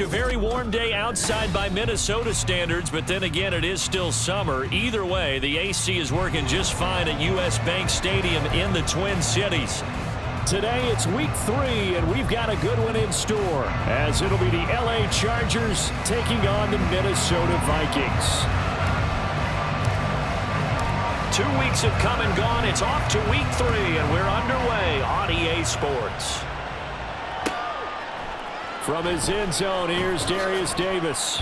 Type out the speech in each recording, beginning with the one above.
fact, a very warm day outside by Minnesota standards, but then again, it is still summer. Either way, the AC is working just fine at U.S. Bank Stadium in the Twin Cities. Today, it's week 3, and we've got a good one in store, as it'll be the L.A. Chargers taking on the Minnesota Vikings. 2 weeks have come and gone. It's off to week 3, and we're underway on EA Sports. From his end zone, here's Darius Davis.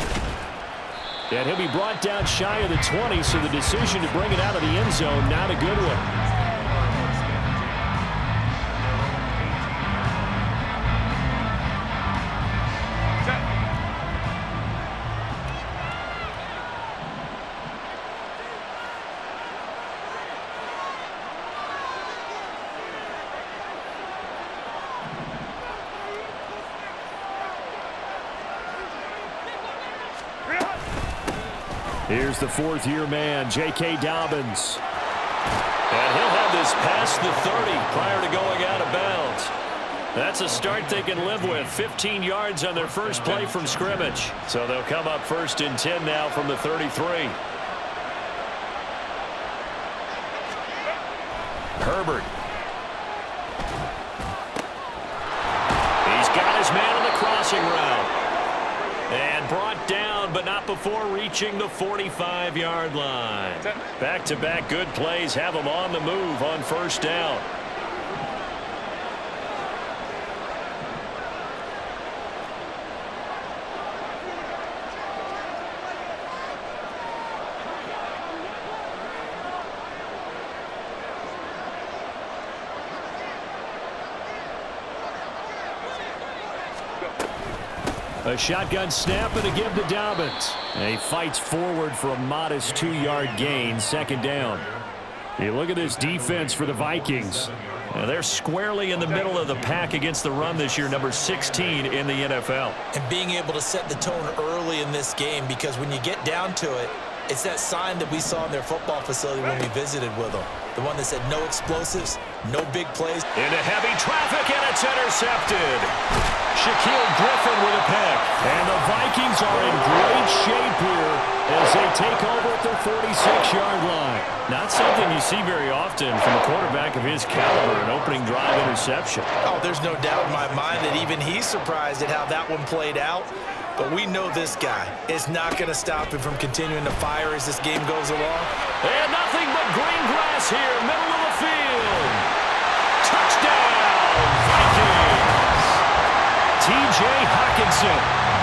And he'll be brought down shy of the 20, so the decision to bring it out of the end zone, not a good one. Here's the fourth-year man, J.K. Dobbins. And he'll have this past the 30 prior to going out of bounds. That's a start they can live with. 15 yards on their first play from scrimmage. So they'll come up 1st and 10 now from the 33. Herbert. He's got his man on the crossing route. And brought down, but not before reaching the 45-yard line. Back-to-back good plays have him on the move on first down. A shotgun snap and a give to Dobbins. And he fights forward for a modest 2-yard gain, 2nd down. You look at this defense for the Vikings. They're squarely in the middle of the pack against the run this year, number 16 in the NFL. And being able to set the tone early in this game, because when you get down to it, it's that sign that we saw in their football facility when we visited with them. The one that said no explosives, no big plays. Into heavy traffic, and it's intercepted. Shaquille Griffin with a pick. And the Vikings are in great shape here as they take over at their 46-yard line. Not something you see very often from a quarterback of his caliber, an opening drive interception. Oh, there's no doubt in my mind that even he's surprised at how that one played out. But we know this guy is not going to stop him from continuing to fire as this game goes along. And nothing but green grass here, middle of the field. Touchdown, Vikings. T.J. Hockenson,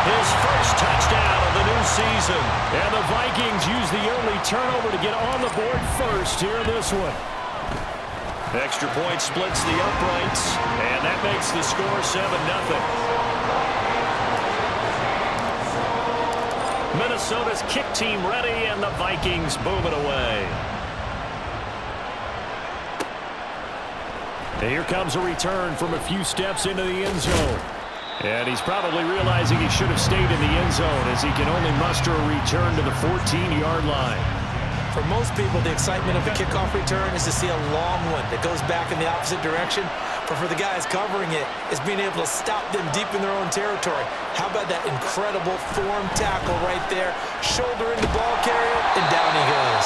his first touchdown of the new season. And the Vikings use the early turnover to get on the board first here in this one. Extra point splits the uprights, and that makes the score 7-0. Minnesota's kick team ready, and the Vikings moving away. And here comes a return from a few steps into the end zone. And he's probably realizing he should have stayed in the end zone as he can only muster a return to the 14-yard line. For most people, the excitement of a kickoff return is to see a long one that goes back in the opposite direction. But for the guys covering it, it's being able to stop them deep in their own territory. How about that incredible form tackle right there? Shoulder in the ball carrier, and down he goes.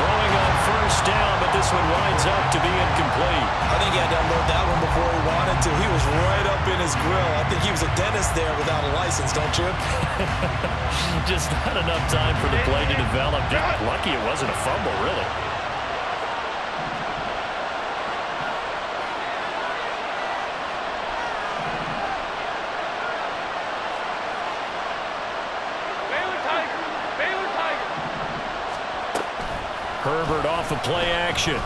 Throwing on first down, but this one winds up to be incomplete. I think he had to unload that one before he wanted to. He was right up in his grill. I think he was a dentist there without a license, don't you? Just not enough time for the play to develop. Lucky it wasn't a fumble, really. Herbert off of play action.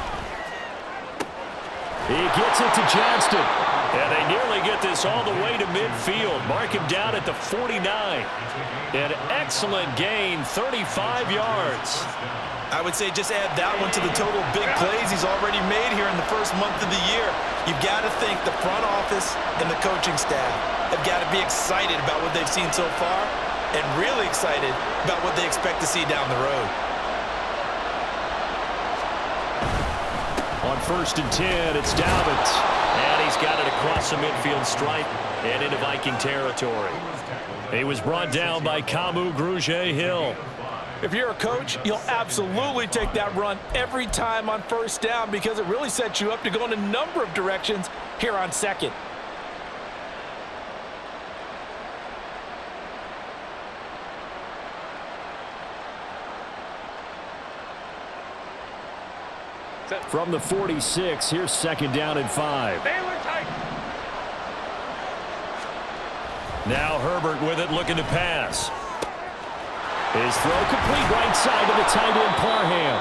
He gets it to Johnston. And they nearly get this all the way to midfield. Mark him down at the 49. An excellent gain, 35 yards. I would say just add that one to the total big plays he's already made here in the first month of the year. You've got to think the front office and the coaching staff have got to be excited about what they've seen so far and really excited about what they expect to see down the road. On first and 10. It's Dobbins. And he's got it across the midfield stripe and into Viking territory. He was brought down by Kamu Grugier-Hill. If you're a coach, you'll absolutely take that run every time on first down because it really sets you up to go in a number of directions here on second. From the 46, here's second down and 5. Now Herbert with it, looking to pass. His throw complete right side to the tight end Parham.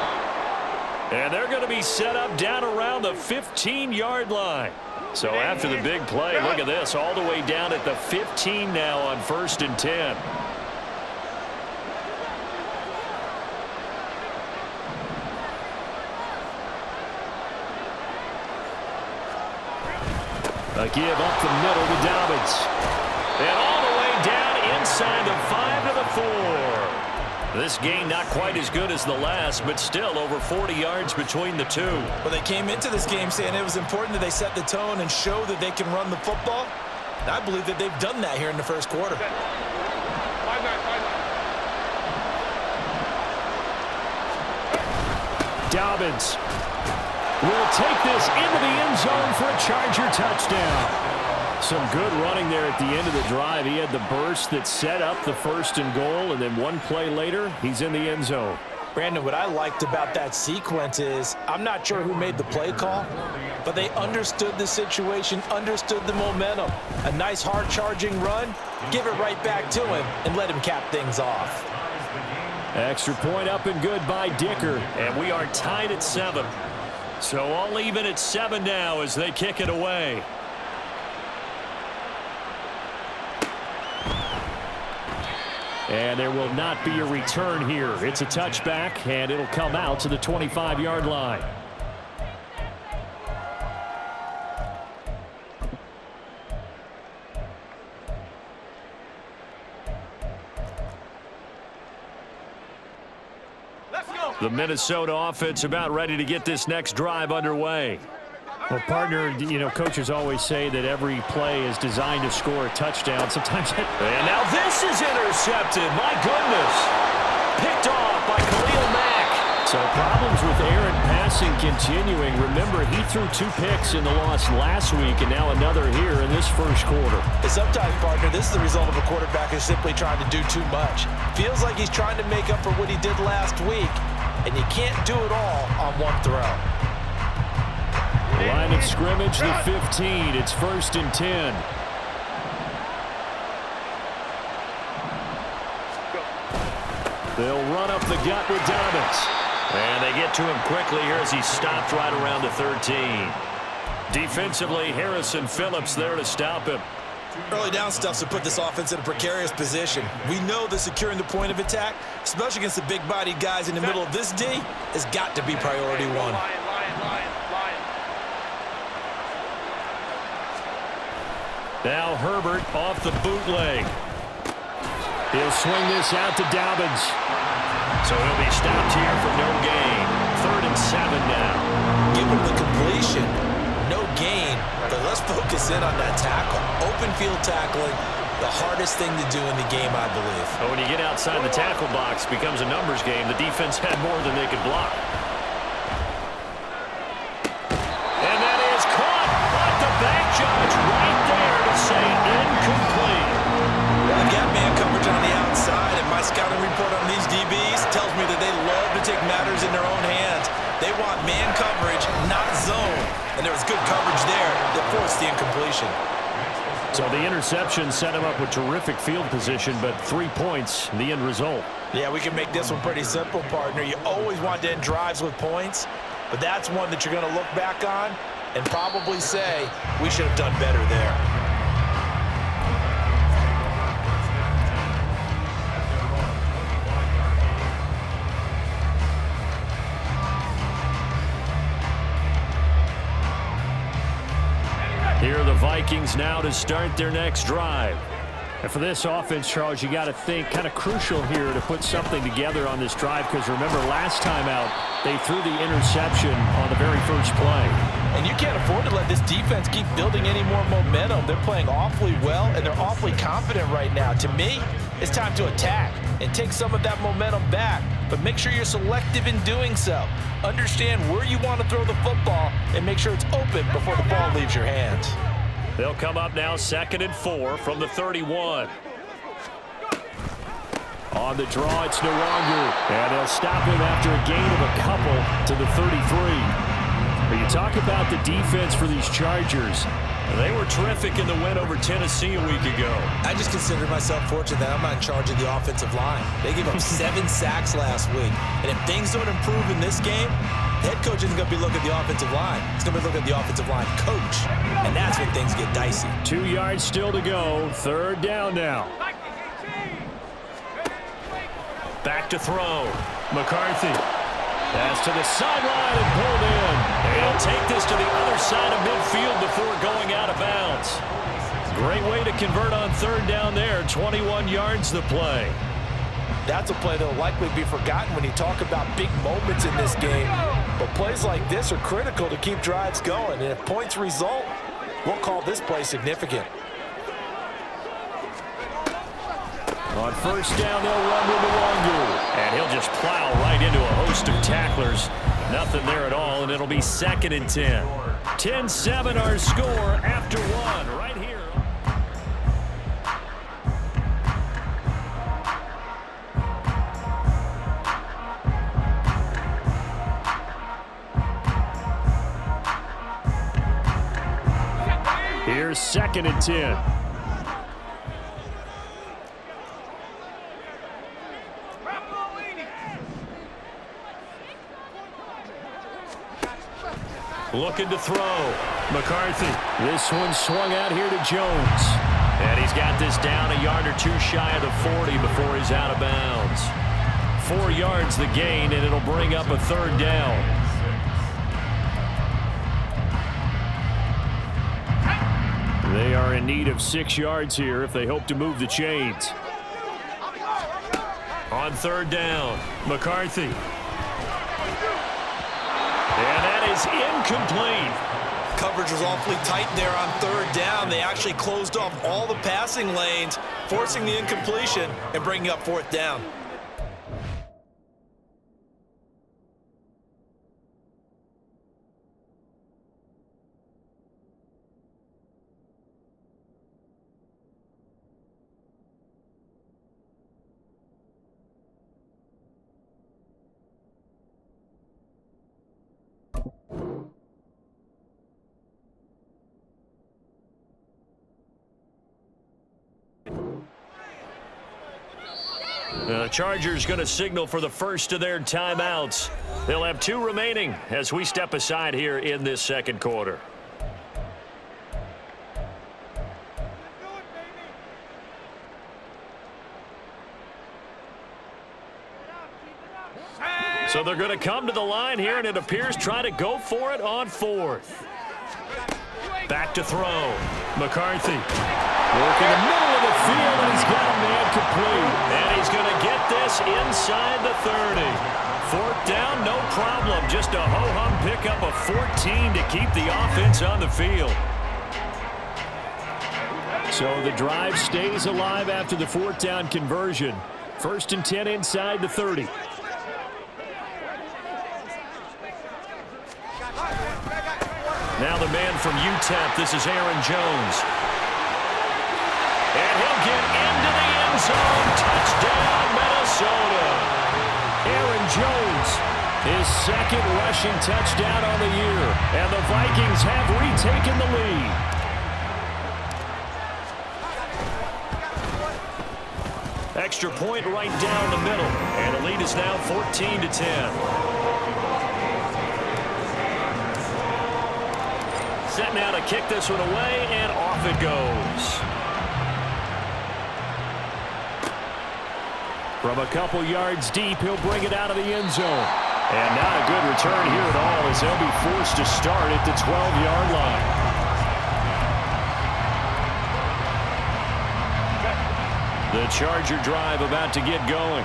And they're going to be set up down around the 15-yard line. So after the big play, look at this, all the way down at the 15 now on first and 10. A give up the middle to Dobbins. And all the way down inside the 5 to the 4. This game not quite as good as the last, but still over 40 yards between the two. Well, they came into this game saying it was important that they set the tone and show that they can run the football. And I believe that they've done that here in the first quarter. Dobbins will take this into the end zone for a Charger touchdown. Some good running there at the end of the drive. He had the burst that set up the first and goal, and then one play later, he's in the end zone. Brandon, what I liked about that sequence is I'm not sure who made the play call, but they understood the situation, understood the momentum. A nice hard-charging run, give it right back to him, and let him cap things off. Extra point up and good by Dicker, and we are tied at 7. So all even at 7 now as they kick it away. And there will not be a return here. It's a touchback, and it'll come out to the 25-yard line. The Minnesota offense about ready to get this next drive underway. Well, partner, you know, coaches always say that every play is designed to score a touchdown. Sometimes and now this is intercepted. My goodness. Picked off by Khalil Mack. So problems with Aaron passing continuing. Remember, he threw 2 picks in the loss last week, and now another here in this first quarter. Sometimes, partner, this is the result of a quarterback who's simply trying to do too much. Feels like he's trying to make up for what he did last week, and you can't do it all on one throw. Line of scrimmage, the 15. It's first and 10. They'll run up the gut with Dobbins. And they get to him quickly here as he stopped right around the 13. Defensively, Harrison Phillips there to stop him. Early down stuff to put this offense in a precarious position. We know that securing the point of attack, especially against the big-bodied guys in the middle of this D, has got to be priority one. Now Herbert off the bootleg. He'll swing this out to Dobbins. So he'll be stopped here for no gain. 3rd and 7 now. Give him the completion. No gain, but let's focus in on that tackle. Open field tackling, the hardest thing to do in the game, I believe. But when you get outside the tackle box, it becomes a numbers game. The defense had more than they could block. And that is caught by the back judge right there to say incomplete. Well, I've got man coverage on the outside, and my scouting report on these DBs tells me that they love to take matters in their own hands. They want man coverage, not zone. And there was good coverage there that forced the incompletion. So the interception set him up with terrific field position, but 3 points, the end result. Yeah, we can make this one pretty simple, partner. You always want to end drives with points, but that's one that you're going to look back on and probably say, we should have done better there. Here are the Vikings now to start their next drive. And for this offense, Charles, you got to think kind of crucial here to put something together on this drive, because remember last time out they threw the interception on the very first play. And you can't afford to let this defense keep building any more momentum. They're playing awfully well, and they're awfully confident right now. To me, it's time to attack and take some of that momentum back, but make sure you're selective in doing so. Understand where you want to throw the football and make sure it's open before the ball leaves your hands. They'll come up now 2nd and 4 from the 31. On the draw, it's no longer, and they'll stop him after a gain of a couple to the 33. But you talk about the defense for these Chargers. They were terrific in the win over Tennessee a week ago. I just consider myself fortunate that I'm not in charge of the offensive line. They gave up 7 sacks last week. And if things don't improve in this game, the head coach isn't going to be looking at the offensive line. He's going to be looking at the offensive line coach. And that's when things get dicey. 2 yards still to go. 3rd down now. Back to throw. McCarthy. Pass to the sideline and pulled in. He'll take this to the other side of midfield before going out of bounds. Great way to convert on 3rd down there. 21 yards the play. That's a play that will likely be forgotten when you talk about big moments in this game. But plays like this are critical to keep drives going. And if points result, we'll call this play significant. On 1st down, they'll run with Nwangwu. And he'll just plow right into a host of tacklers. Nothing there at all, and it'll be 2nd and 10. 10-7 our score after 1 right here. Here's 2nd and 10. Looking to throw. McCarthy. This one swung out here to Jones. And he's got this down a yard or 2 shy of the 40 before he's out of bounds. 4 yards the gain, and it'll bring up a 3rd down. They are in need of 6 yards here if they hope to move the chains. On 3rd down, McCarthy. And that is incomplete. Coverage was awfully tight there on 3rd down. They actually closed off all the passing lanes, forcing the incompletion and bringing up 4th down. The Chargers going to signal for the first of their timeouts. They'll have 2 remaining as we step aside here in this 2nd quarter. So they're going to come to the line here, and it appears try to go for it on 4th. Back to throw. McCarthy. Working the middle of the field, and he's got a man complete. And he's going to get this inside the 30. 4th down, no problem. Just a ho-hum pickup of 14 to keep the offense on the field. So the drive stays alive after the 4th down conversion. 1st and 10 inside the 30. Now the man from UTEP, this is Aaron Jones. And he'll get into the end zone. Touchdown, Minnesota. Aaron Jones, his 2nd rushing touchdown on the year. And the Vikings have retaken the lead. Extra point right down the middle. And the lead is now 14-10. Set now to kick this one away, and off it goes. From a couple yards deep, he'll bring it out of the end zone. And not a good return here at all, as they'll be forced to start at the 12-yard line. The Charger drive about to get going.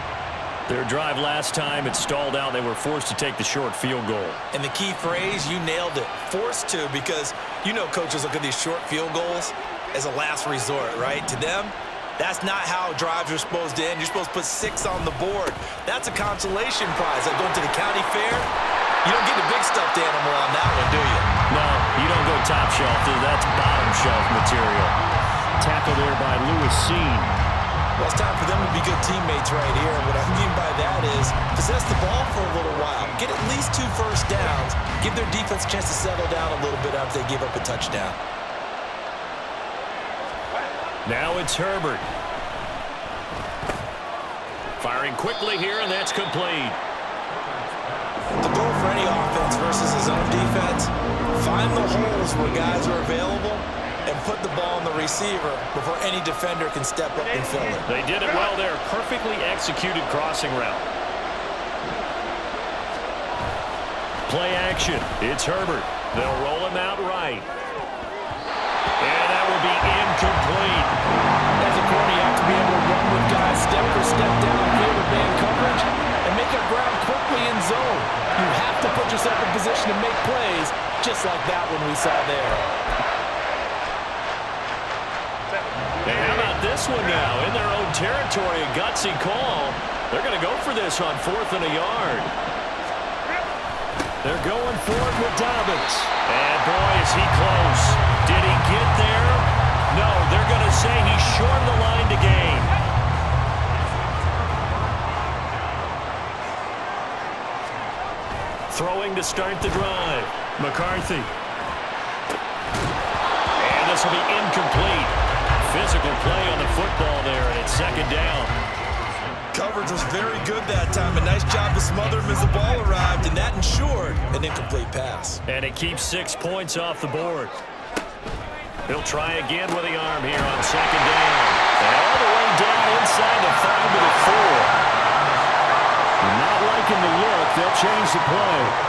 Their drive last time, it stalled out. They were forced to take the short field goal. And the key phrase, you nailed it. Forced to, because you know coaches look at these short field goals as a last resort, right? To them, that's not how drives are supposed to end. You're supposed to put 6 on the board. That's a consolation prize. Like going to the county fair, you don't get a big stuffed animal on that one, do you? No, you don't go top shelf. That's bottom shelf material. Tackle there by Lewis Seen. Well, it's time for them to be good teammates right here. And what I mean by that is possess the ball for a little while. Get at least 2 first downs. Give their defense a chance to settle down a little bit after they give up a touchdown. Now it's Herbert. Firing quickly here, and that's complete. The goal for any offense versus his own defense, find the holes where guys are available and put the ball on the receiver before any defender can step up and fill it. They did it well there. Perfectly executed crossing route. Play action. It's Herbert. They'll roll him out right. And that will be incomplete. As a corner, you have to be able to run with guys step for step downfield with man coverage and make up ground quickly in zone. You have to put yourself in position to make plays, just like that one we saw there. And how about this one now? In their own territory, a gutsy call. They're going to go for this on 4th and a yard. They're going for it with Dobbins. And boy, is he close. Did he get there? No, they're going to say he's short of the line to gain. Throwing to start the drive. McCarthy. And this will be incomplete. Physical play on the football there, and it's 2nd down. Coverage was very good that time. A nice job to smother him as the ball arrived, and that ensured an incomplete pass. And it keeps 6 points off the board. He'll try again with the arm here on 2nd down. And all the way down inside the 5 to the 4. Not liking the look. They'll change the play.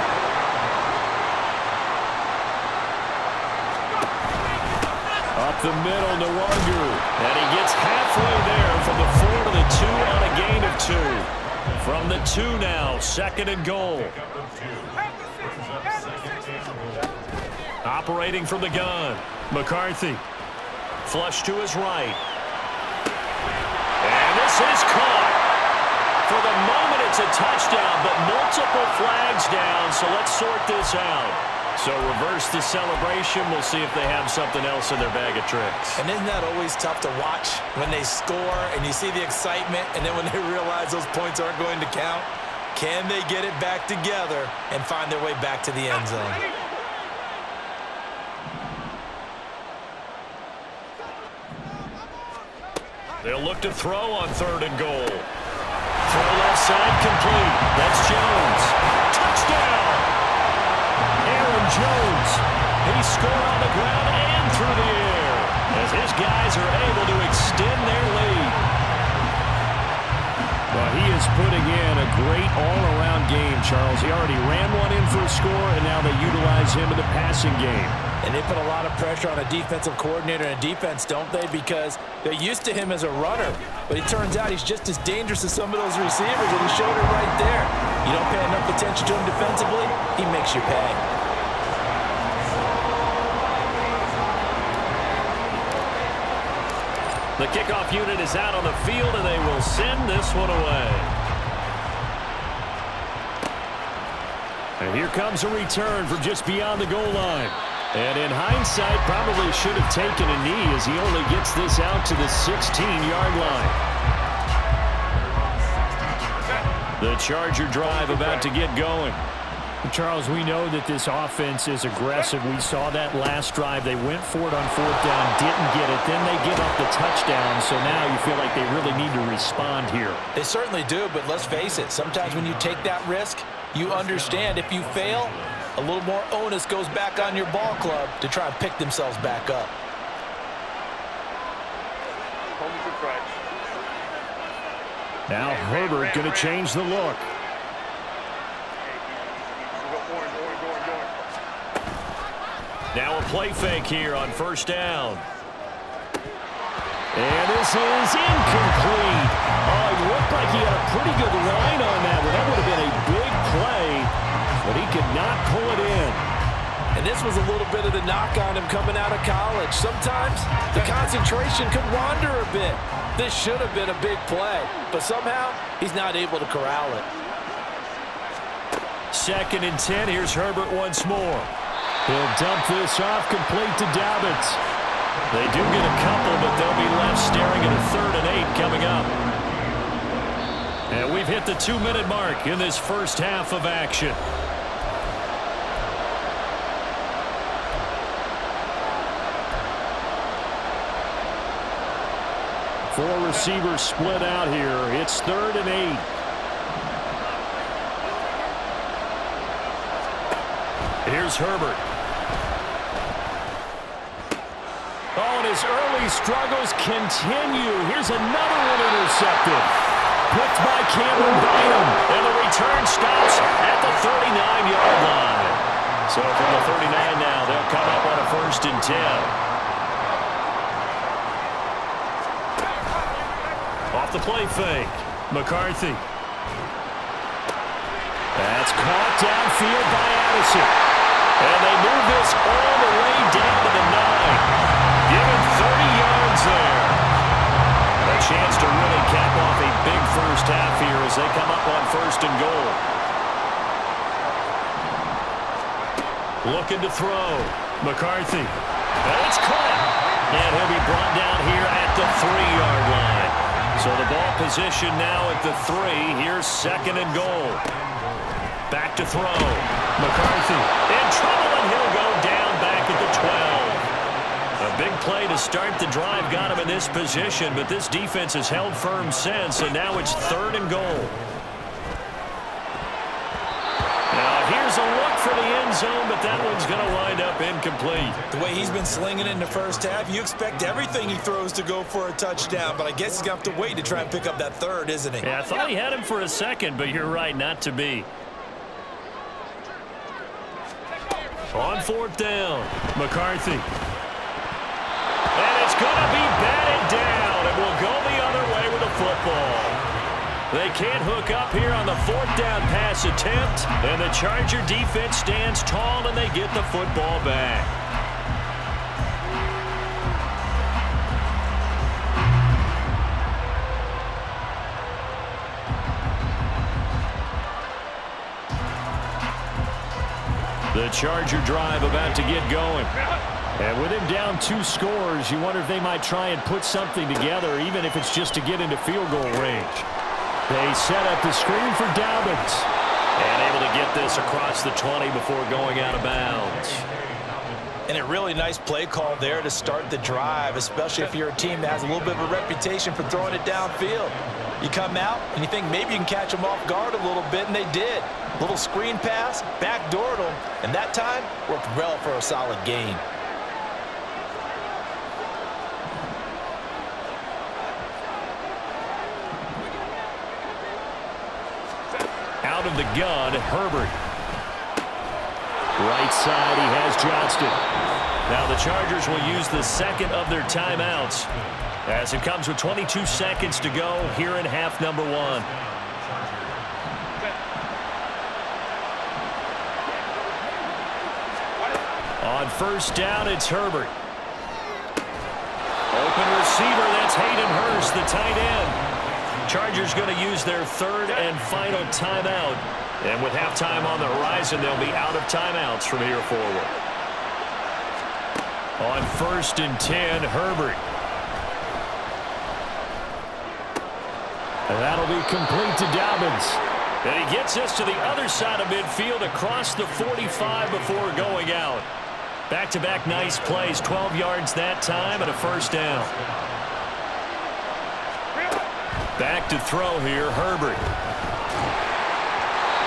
Up the middle, Nwangu. And he gets halfway there from the 4 to the 2 on a gain of 2. From the 2 now, 2nd and goal. Operating from the gun. McCarthy. Flush to his right. And this is caught. For the moment, it's a touchdown, but multiple flags down, so let's sort this out. So reverse the celebration. We'll see if they have something else in their bag of tricks. And isn't that always tough to watch when they score and you see the excitement, and then when they realize those points aren't going to count? Can they get it back together and find their way back to the end zone? They'll look to throw on 3rd and goal. Throw left side complete. That's Jones. Touchdown! Aaron Jones. He scored on the ground and through the air as his guys are able to extend their lead. Well, he is putting in a great all-around game, Charles. He already ran one in for a score, and now they utilize him in the passing game. And they put a lot of pressure on a defensive coordinator and defense, don't they? Because they're used to him as a runner. But it turns out he's just as dangerous as some of those receivers, and he showed it right there. You don't pay enough attention to him defensively, he makes you pay. The kickoff unit is out on the field, and they will send this one away. And here comes a return from just beyond the goal line. And in hindsight, probably should have taken a knee as he only gets this out to the 16-yard line. The Charger drive about to get going. Charles, we know that this offense is aggressive. We saw that last drive. They went for it on 4th down, didn't get it. Then they give up the touchdown, so now you feel like they really need to respond here. They certainly do, but let's face it. Sometimes when you take that risk, you understand if you fail, a little more onus goes back on your ball club to try and pick themselves back up. Now Herbert going to change the look. Now a play fake here on 1st down. And this is incomplete. Oh, it looked like he had a pretty good line on that one. That would have been a big play, but he could not pull it in. And this was a little bit of the knock on him coming out of college. Sometimes the concentration could wander a bit. This should have been a big play, but somehow he's not able to corral it. 2nd and 10. Here's Herbert once more. He'll dump this off complete to Dobbins. They do get a couple, but they'll be left staring at a 3rd and 8 coming up. And we've hit the 2-minute mark in this first half of action. Four receivers split out here. It's 3rd and 8. Here's Herbert. Oh, and his early struggles continue. Here's another one intercepted. Picked by Cameron Bynum. And the return stops at the 39-yard line. So from the 39 now, they'll come up on a 1st and 10. Off the play fake. McCarthy. That's caught downfield by Addison. And they move this all the way down to the 9. Given 30 yards there. A chance to really cap off a big first half here as they come up on 1st and goal. Looking to throw. McCarthy. And it's caught. And he'll be brought down here at the 3-yard line. So the ball position now at the 3. Here's 2nd and goal. Back to throw. McCarthy in trouble, and he'll go down back at the 12. A big play to start the drive got him in this position, but this defense has held firm since, and now it's 3rd and goal. Now here's a look for the end zone, but that one's going to wind up incomplete. The way he's been slinging in the first half, you expect everything he throws to go for a touchdown, but I guess he's going to have to wait to try and pick up that 3rd, isn't he? Yeah, I thought he had him for a second, but you're right, not to be. On 4th down, McCarthy. And it's going to be batted down, and we'll go the other way with the football. They can't hook up here on the 4th down pass attempt, and the Charger defense stands tall, and they get the football back. The Charger drive about to get going. And with him down 2 scores, you wonder if they might try and put something together, even if it's just to get into field goal range. They set up the screen for Dobbins. And able to get this across the 20 before going out of bounds. And a really nice play call there to start the drive, especially if you're a team that has a little bit of a reputation for throwing it downfield. You come out and you think maybe you can catch them off guard a little bit, and they did. Little screen pass, backdoored them, and that time worked well for a solid gain. Out of the gun, Herbert. Right side, he has Johnston. Now the Chargers will use the 2nd of their timeouts as it comes with 22 seconds to go here in half number 1. On 1st down, it's Herbert. Open receiver, that's Hayden Hurst, the tight end. Chargers going to use their 3rd and final timeout. And with halftime on the horizon, they'll be out of timeouts from here forward. On 1st and 10, Herbert. And that'll be complete to Dobbins. And he gets us to the other side of midfield across the 45 before going out. Back-to-back nice plays, 12 yards that time and a 1st down. Back to throw here, Herbert.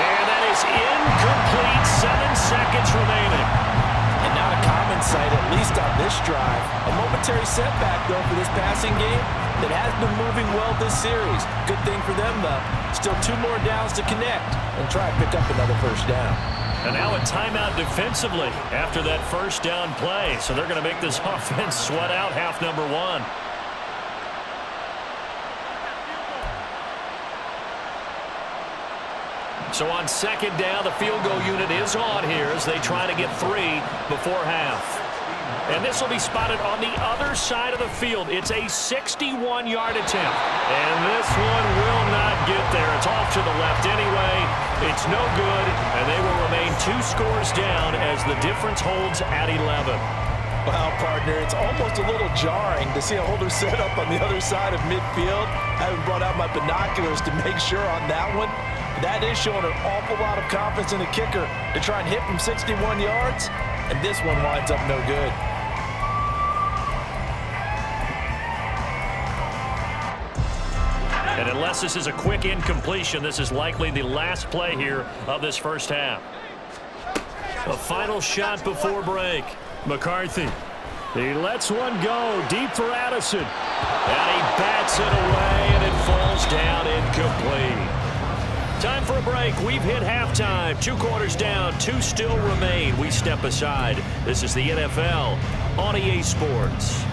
And that is incomplete, 7 seconds remaining. And not a common sight, at least on this drive. A momentary setback, though, for this passing game that has been moving well this series. Good thing for them, though. Still 2 more downs to connect and try and pick up another 1st down. And now a timeout defensively after that 1st down play. So they're going to make this offense sweat out half number 1. So on second down, the field goal unit is on here as they try to get 3 before half. And this will be spotted on the other side of the field. It's a 61-yard attempt. And this one will not get there. It's off to the left anyway. It's no good, and they will remain 2 scores down as the difference holds at 11. Well, partner, it's almost a little jarring to see a holder set up on the other side of midfield. I haven't brought out my binoculars to make sure on that one. That is showing an awful lot of confidence in the kicker to try and hit from 61 yards, and this one winds up no good. And unless this is a quick incompletion, this is likely the last play here of this first half. A final shot before break. McCarthy. He lets one go deep for Addison. And he bats it away, and it falls down incomplete. Time for a break. We've hit halftime. 2 quarters down, 2 still remain. We step aside. This is the NFL on EA Sports.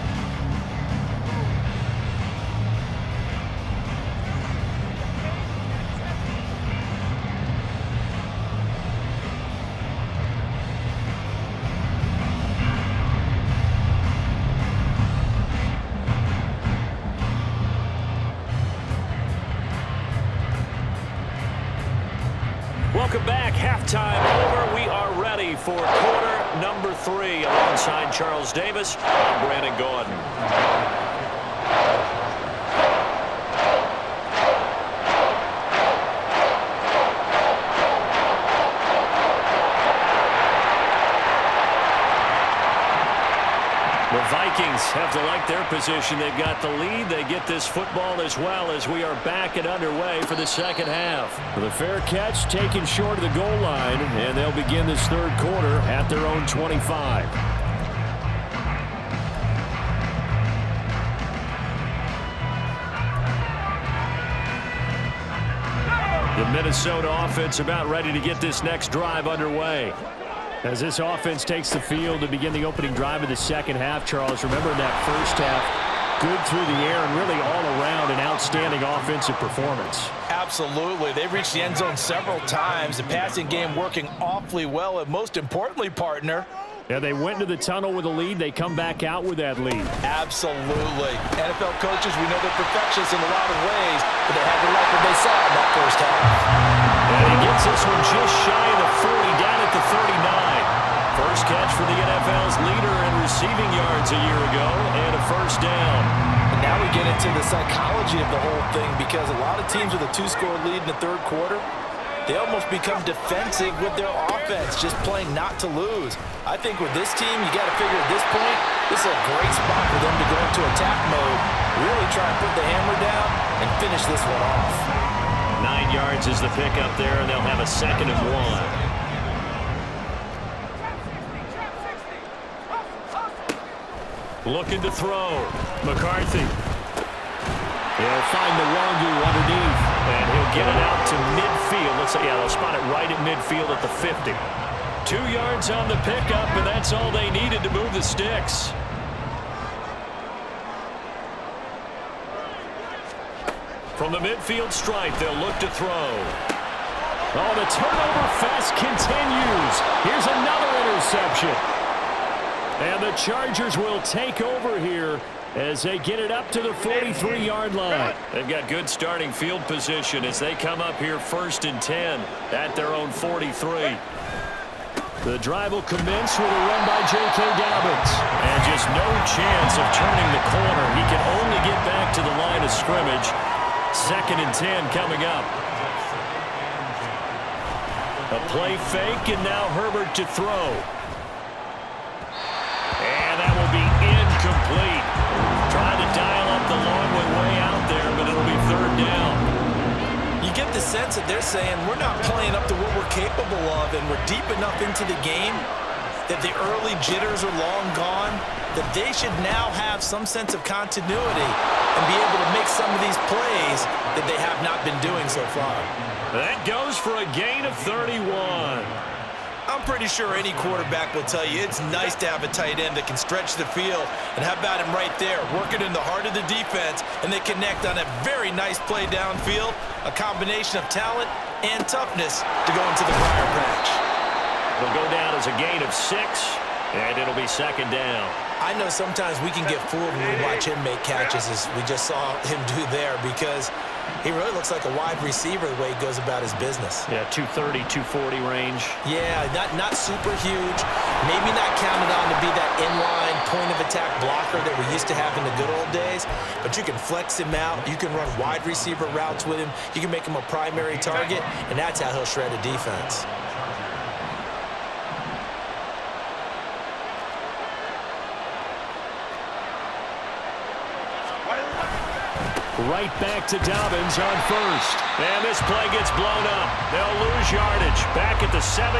Welcome back. Halftime over. We are ready for quarter number 3. Alongside Charles Davis, I'm Brandon Gordon. The Vikings have to like their position. They've got the lead. They get this football as well as we are back and underway for the second half. The fair catch taken short of the goal line, and they'll begin this third quarter at their own 25. The Minnesota offense about ready to get this next drive underway. As this offense takes the field to begin the opening drive of the second half, Charles, remember that first half, good through the air and really all around an outstanding offensive performance. Absolutely. They've reached the end zone several times. The passing game working awfully well, and most importantly, partner, yeah, they went into the tunnel with a lead. They come back out with that lead. Absolutely. NFL coaches, we know they're perfectionists in a lot of ways, but they had to like what they saw in that first half. And he gets this one just shy of the 40, down at the 39. First catch for the NFL's leader in receiving yards a year ago, and a first down. And now we get into the psychology of the whole thing, because a lot of teams with a 2-score lead in the third quarter, they almost become defensive with their offense, just playing not to lose. I think with this team, you got to figure at this point, this is a great spot for them to go into attack mode, really try and put the hammer down and finish this one off. 9 yards is the pickup there, and they'll have a 2nd and 1. Looking to throw. McCarthy. He'll find the Wangu underneath, and he'll get it out to midfield. Let's say, yeah, they'll spot it right at midfield at the 50. 2 yards on the pickup, and that's all they needed to move the sticks. From the midfield stripe, they'll look to throw. Oh, the turnover fest continues. Here's another interception. And the Chargers will take over here as they get it up to the 43-yard line. They've got good starting field position as they come up here 1st and 10 at their own 43. The drive will commence with a run by J.K. Dobbins. And just no chance of turning the corner. He can only get back to the line of scrimmage. 2nd and 10 coming up. A play fake, and now Herbert to throw. And that will be incomplete. Trying to dial up the long one way out there, but it'll be 3rd down. You get the sense that they're saying we're not playing up to what we're capable of, and we're deep enough into the game that the early jitters are long gone, that they should now have some sense of continuity and be able to make some of these plays that they have not been doing so far. That goes for a gain of 31. I'm pretty sure any quarterback will tell you it's nice to have a tight end that can stretch the field. And how about him right there, working in the heart of the defense, and they connect on a very nice play downfield, a combination of talent and toughness to go into the briar patch. It'll go down as a gain of 6, and it'll be second down. I know sometimes we can get fooled when we watch him make catches, as we just saw him do there, because he really looks like a wide receiver the way he goes about his business. Yeah, 230, 240 range. Yeah, not super huge. Maybe not counted on to be that inline point-of-attack blocker that we used to have in the good old days, but you can flex him out. You can run wide receiver routes with him. You can make him a primary target, and that's how he'll shred a defense. Right back to Dobbins on first. And this play gets blown up. They'll lose yardage. Back at the 17.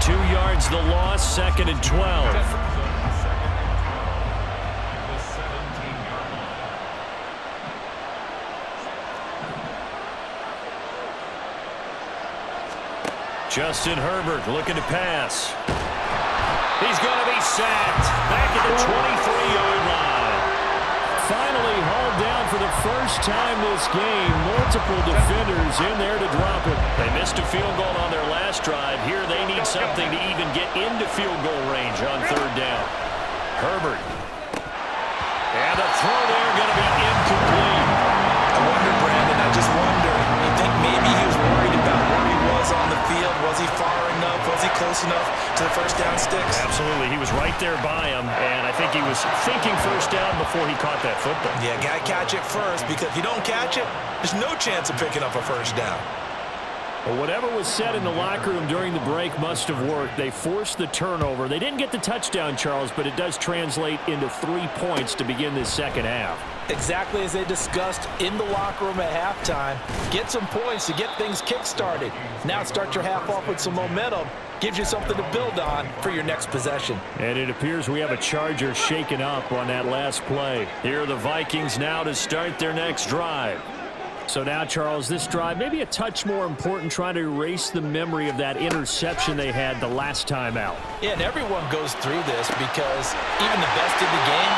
2 yards the loss, second and 12. Justin Herbert looking to pass. He's going to be sacked. Back at the 23-yard line. Finally hauled down for the first time this game. Multiple defenders in there to drop it. They missed a field goal on their last drive. Here they need something to even get into field goal range on third down. Herbert. And the throw there going to be incomplete. I wonder, Brandon, I just wonder. You think maybe he was worried about where he was on the field? Was he far enough? Was he close enough to the first down sticks? Absolutely. He was right there by him, and I think he was thinking first down before he caught that football. Yeah, got to catch it first, because if you don't catch it, there's no chance of picking up a first down. Well, whatever was said in the locker room during the break must have worked. They forced the turnover. They didn't get the touchdown, Charles, but it does translate into 3 points to begin this second half. Exactly as they discussed in the locker room at halftime. Get some points to get things kick-started. Now start your half off with some momentum. Gives you something to build on for your next possession. And it appears we have a Charger shaken up on that last play. Here are the Vikings now to start their next drive. So now, Charles, this drive may be a touch more important, trying to erase the memory of that interception they had the last time out. Yeah, and everyone goes through this, because even the best in the game,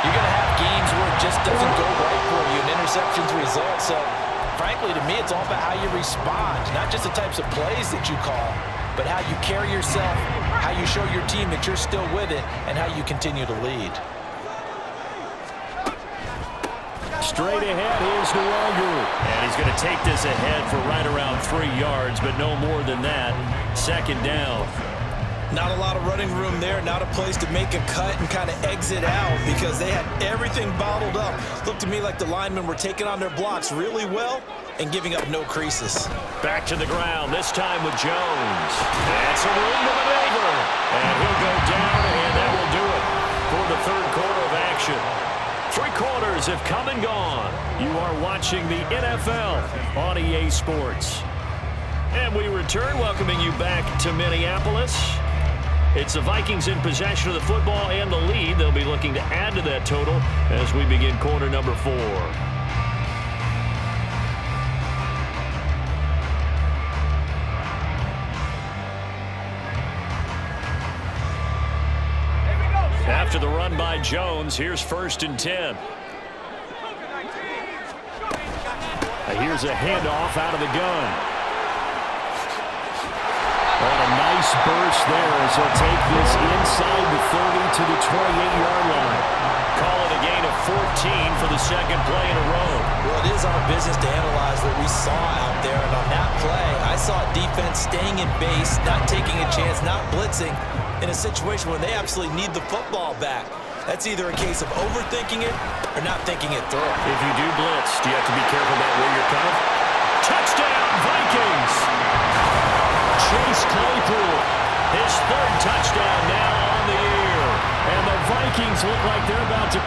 you're going to have games where it just doesn't go right for you, and interceptions result. So, frankly, to me, it's all about how you respond, not just the types of plays that you call, but how you carry yourself, how you show your team that you're still with it, and how you continue to lead. Straight ahead, here's Nwogu. And he's going to take this ahead for right around 3 yards, but no more than that. Second down. Not a lot of running room there, not a place to make a cut and kind of exit out, because they had everything bottled up. Looked to me like the linemen were taking on their blocks really well and giving up no creases. Back to the ground, this time with Jones. And some room to maneuver. And he'll go down, and that will do it for the third quarter of action. 3 quarters have come and gone. You are watching the NFL on EA Sports. And we return, welcoming you back to Minneapolis. It's the Vikings in possession of the football and the lead. They'll be looking to add to that total as we begin quarter number 4. After the run by Jones, here's first and 10. Here's a handoff out of the gun. And a nice burst there as he'll take this inside the 30 to the 28-yard line. Call it a gain of 14 for the second play in a row. Well, it is our business to analyze what we saw out there, and on that play, I saw defense staying in base, not taking a chance, not blitzing, in a situation where they absolutely need the football back. That's either a case of overthinking it or not thinking it through. If you do blitz, do you have to be careful about where you're coming? Touchdown, Vikings! Chase Claypool, his third touchdown now on the year. And the Vikings look like they're about to